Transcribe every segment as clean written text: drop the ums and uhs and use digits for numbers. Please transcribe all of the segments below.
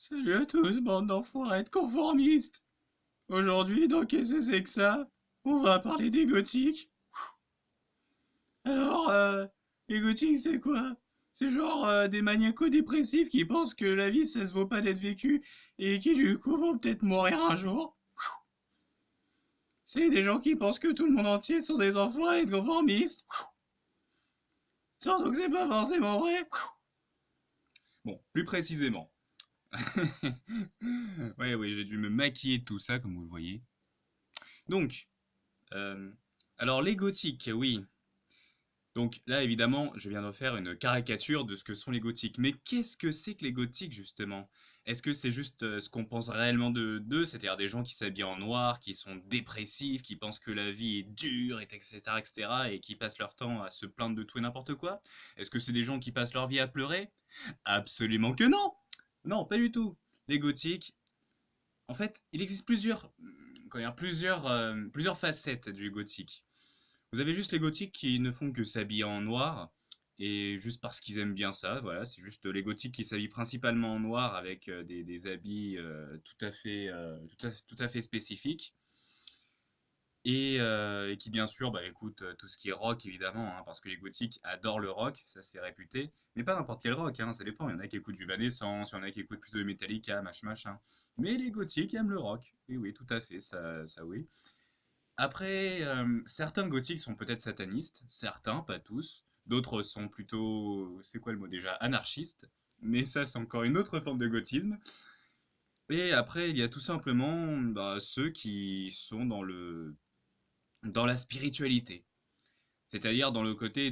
Salut à tous, bande d'enfoirés de conformistes. Aujourd'hui, dans Qu'est-ce que c'est que ça? On va parler des gothiques. Alors, les gothiques, c'est quoi? C'est genre des maniaco-dépressifs qui pensent que la vie, ça se vaut pas d'être vécu et qui, du coup, vont peut-être mourir un jour. C'est des gens qui pensent que tout le monde entier sont des enfoirés de conformistes. Surtout que c'est pas forcément vrai. Bon, plus précisément. Ouais, oui, j'ai dû me maquiller de tout ça, comme vous le voyez. Donc, euh, alors les gothiques, oui. Donc là, évidemment, je viens de faire une caricature de ce que sont les gothiques. Mais qu'est-ce que c'est que les gothiques, justement? Est-ce que c'est juste ce qu'on pense réellement d'eux, c'est-à-dire des gens qui s'habillent en noir, qui sont dépressifs, qui pensent que la vie est dure, etc., etc., et qui passent leur temps à se plaindre de tout et n'importe quoi? Est-ce que c'est des gens qui passent leur vie à pleurer? Absolument que non! Non, pas du tout. Les gothiques, en fait, il existe plusieurs facettes du gothique. Vous avez juste les gothiques qui ne font que s'habiller en noir, et juste parce qu'ils aiment bien ça, voilà, c'est juste les gothiques qui s'habillent principalement en noir avec des habits tout à fait spécifiques. Et qui bien sûr bah, écoutent tout ce qui est rock évidemment, hein, parce que les gothiques adorent le rock, ça c'est réputé, mais pas n'importe quel rock, hein, ça dépend, il y en a qui écoutent du Evanescence, il y en a qui écoutent plutôt du Metallica, machin machin, mais les gothiques aiment le rock, et oui tout à fait, ça oui. Après, certains gothiques sont peut-être satanistes, certains, pas tous, d'autres sont plutôt, c'est quoi le mot déjà, anarchistes, mais ça c'est encore une autre forme de gothisme. Et après, il y a tout simplement bah, ceux qui sont dans la spiritualité. C'est-à-dire dans le côté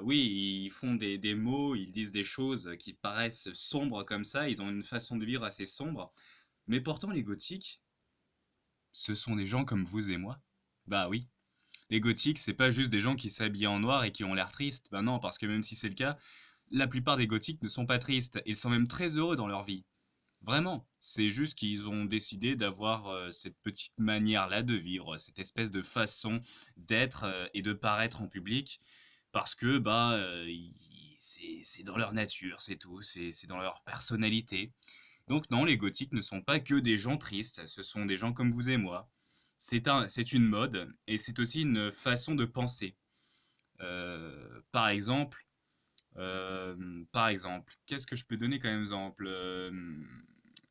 oui, ils font des mots, ils disent des choses qui paraissent sombres comme ça, ils ont une façon de vivre assez sombre, mais pourtant les gothiques, ce sont des gens comme vous et moi. Bah oui, les gothiques, c'est pas juste des gens qui s'habillent en noir et qui ont l'air tristes, bah non, parce que même si c'est le cas, la plupart des gothiques ne sont pas tristes, ils sont même très heureux dans leur vie. Vraiment, c'est juste qu'ils ont décidé d'avoir cette petite manière-là de vivre, cette espèce de façon d'être et de paraître en public, parce que bah c'est dans leur nature, c'est tout, c'est dans leur personnalité. Donc non, les gothiques ne sont pas que des gens tristes, ce sont des gens comme vous et moi. C'est une mode et c'est aussi une façon de penser. Par exemple, qu'est-ce que je peux donner comme exemple?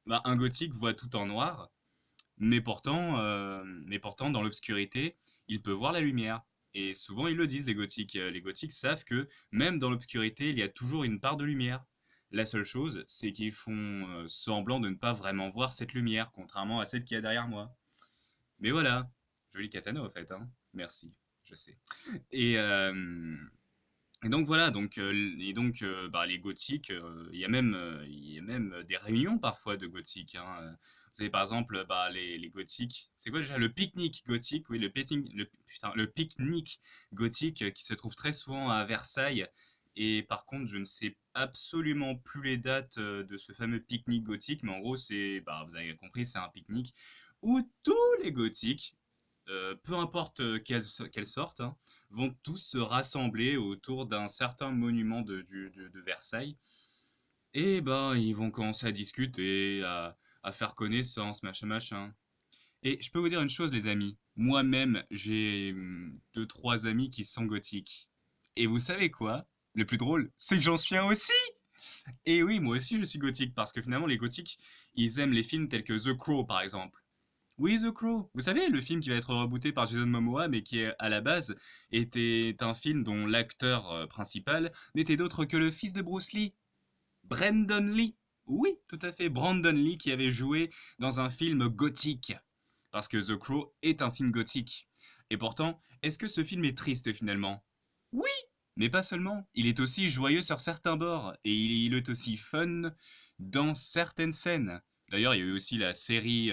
Bah, un gothique voit tout en noir, mais pourtant dans l'obscurité, il peut voir la lumière. Et souvent ils le disent, les gothiques. Les gothiques savent que même dans l'obscurité, il y a toujours une part de lumière. La seule chose, c'est qu'ils font semblant de ne pas vraiment voir cette lumière, contrairement à celle qu'il y a derrière moi. Mais voilà, joli katana au fait, hein. Merci, je sais. Et, euh, et donc voilà, bah, les gothiques, il y a même des réunions parfois de gothiques, hein. Vous savez par exemple bah, les gothiques, c'est quoi déjà le pique-nique gothique, oui le pique-nique gothique qui se trouve très souvent à Versailles. Et par contre, je ne sais absolument plus les dates de ce fameux pique-nique gothique, mais en gros c'est, bah, vous avez compris, c'est un pique-nique où tous les gothiques, peu importe quelle sorte, hein, vont tous se rassembler autour d'un certain monument de Versailles. Et ben, ils vont commencer à discuter, à faire connaissance, machin, machin. Et je peux vous dire une chose, les amis. Moi-même, j'ai deux, trois amis qui sont gothiques. Et vous savez quoi? Le plus drôle, c'est que j'en suis un aussi! Et oui, moi aussi je suis gothique, parce que finalement, les gothiques, ils aiment les films tels que The Crow, par exemple. Oui, The Crow. Vous savez, le film qui va être rebooté par Jason Momoa, mais qui, à la base, était un film dont l'acteur principal n'était d'autre que le fils de Bruce Lee, Brandon Lee. Oui, tout à fait, Brandon Lee qui avait joué dans un film gothique. Parce que The Crow est un film gothique. Et pourtant, est-ce que ce film est triste finalement? Oui, mais pas seulement. Il est aussi joyeux sur certains bords, et il est aussi fun dans certaines scènes. D'ailleurs, il y a eu aussi la série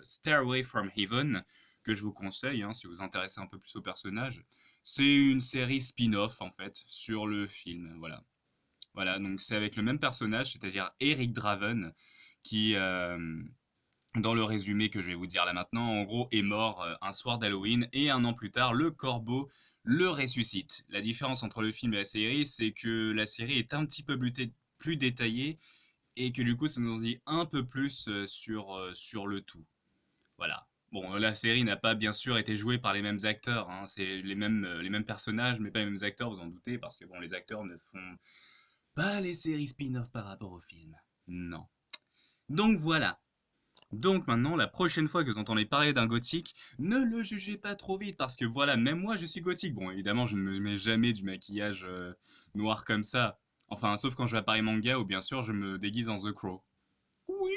Stairway from Heaven, que je vous conseille, hein, si vous vous intéressez un peu plus au personnage. C'est une série spin-off, en fait, sur le film. Voilà. Voilà, donc c'est avec le même personnage, c'est-à-dire Eric Draven, qui, dans le résumé que je vais vous dire là maintenant, en gros, est mort un soir d'Halloween et un an plus tard, le corbeau le ressuscite. La différence entre le film et la série, c'est que la série est un petit peu plus détaillée et que du coup ça nous en dit un peu plus sur le tout. Voilà. Bon, la série n'a pas bien sûr été jouée par les mêmes acteurs, hein. C'est les mêmes personnages, mais pas les mêmes acteurs, vous en doutez, parce que bon, les acteurs ne font pas les séries spin-off par rapport au film. Non. Donc voilà. Donc maintenant, la prochaine fois que vous entendez parler d'un gothique, ne le jugez pas trop vite, parce que voilà, même moi je suis gothique. Bon, évidemment, je ne me mets jamais du maquillage noir comme ça. Enfin, sauf quand je vais à Paris Manga, ou bien sûr, je me déguise en The Crow. Oui,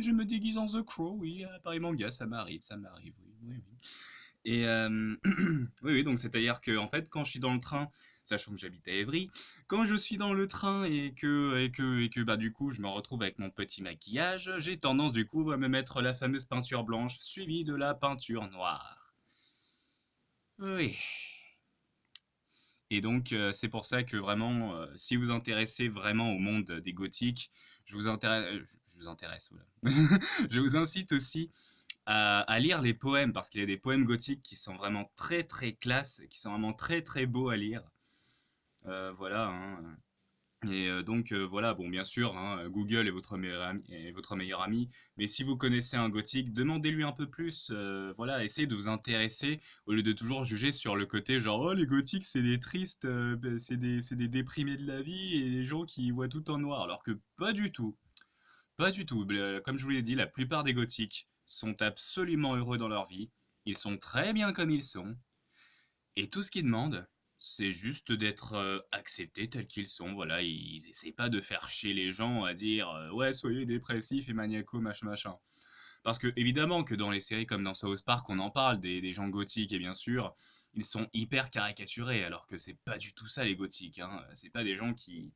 je me déguise en The Crow, oui, à Paris Manga, ça m'arrive, oui, oui, oui. Et oui, oui, donc c'est-à-dire que en fait, quand je suis dans le train, sachant que j'habite à Évry, quand je suis dans le train et que bah du coup je me retrouve avec mon petit maquillage, j'ai tendance du coup à me mettre la fameuse peinture blanche suivie de la peinture noire. Oui. Et donc c'est pour ça que vraiment, si vous vous intéressez vraiment au monde des gothiques, je vous intéresse, oula. Je vous incite aussi à lire les poèmes, parce qu'il y a des poèmes gothiques qui sont vraiment très très classe, qui sont vraiment très très beaux à lire. Voilà, hein. Et donc voilà, bon bien sûr, hein, Google est votre meilleur ami, mais si vous connaissez un gothique, demandez-lui un peu plus, voilà, essayez de vous intéresser, au lieu de toujours juger sur le côté genre «Oh les gothiques c'est des tristes, bah, c'est des déprimés de la vie et des gens qui voient tout en noir», alors que pas du tout. Pas du tout. Comme je vous l'ai dit, la plupart des gothiques sont absolument heureux dans leur vie. Ils sont très bien comme ils sont. Et tout ce qu'ils demandent, c'est juste d'être acceptés tels qu'ils sont. Voilà, ils essayent pas de faire chier les gens à dire ouais, soyez dépressifs et maniaco, machin, machin. Parce que, évidemment, que dans les séries comme dans South Park, on en parle des gens gothiques, et bien sûr, ils sont hyper caricaturés, alors que c'est pas du tout ça les gothiques, hein. C'est pas des gens qui,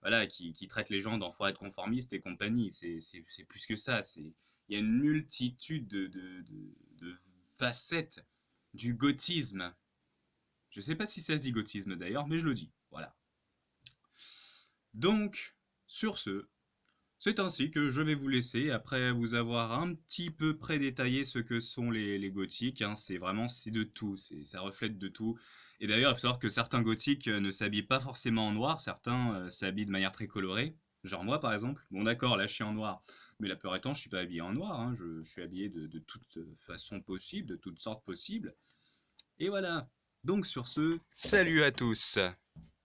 voilà, qui traite les gens d'enfoirés de conformistes et compagnie. C'est plus que ça. Il y a une multitude de facettes du gothisme. Je sais pas si ça se dit gothisme d'ailleurs, mais je le dis. Voilà. Donc, sur ce, c'est ainsi que je vais vous laisser, après vous avoir un petit peu prédétaillé ce que sont les gothiques, hein. C'est de tout, ça reflète de tout. Et d'ailleurs, il faut savoir que certains gothiques ne s'habillent pas forcément en noir, certains s'habillent de manière très colorée. Genre moi par exemple, bon d'accord, là je suis en noir, mais la plupart du temps je suis pas habillé en noir, hein. Je suis habillé de toute façon possible, de toutes sortes possibles. Et voilà. Donc sur ce, salut à tous!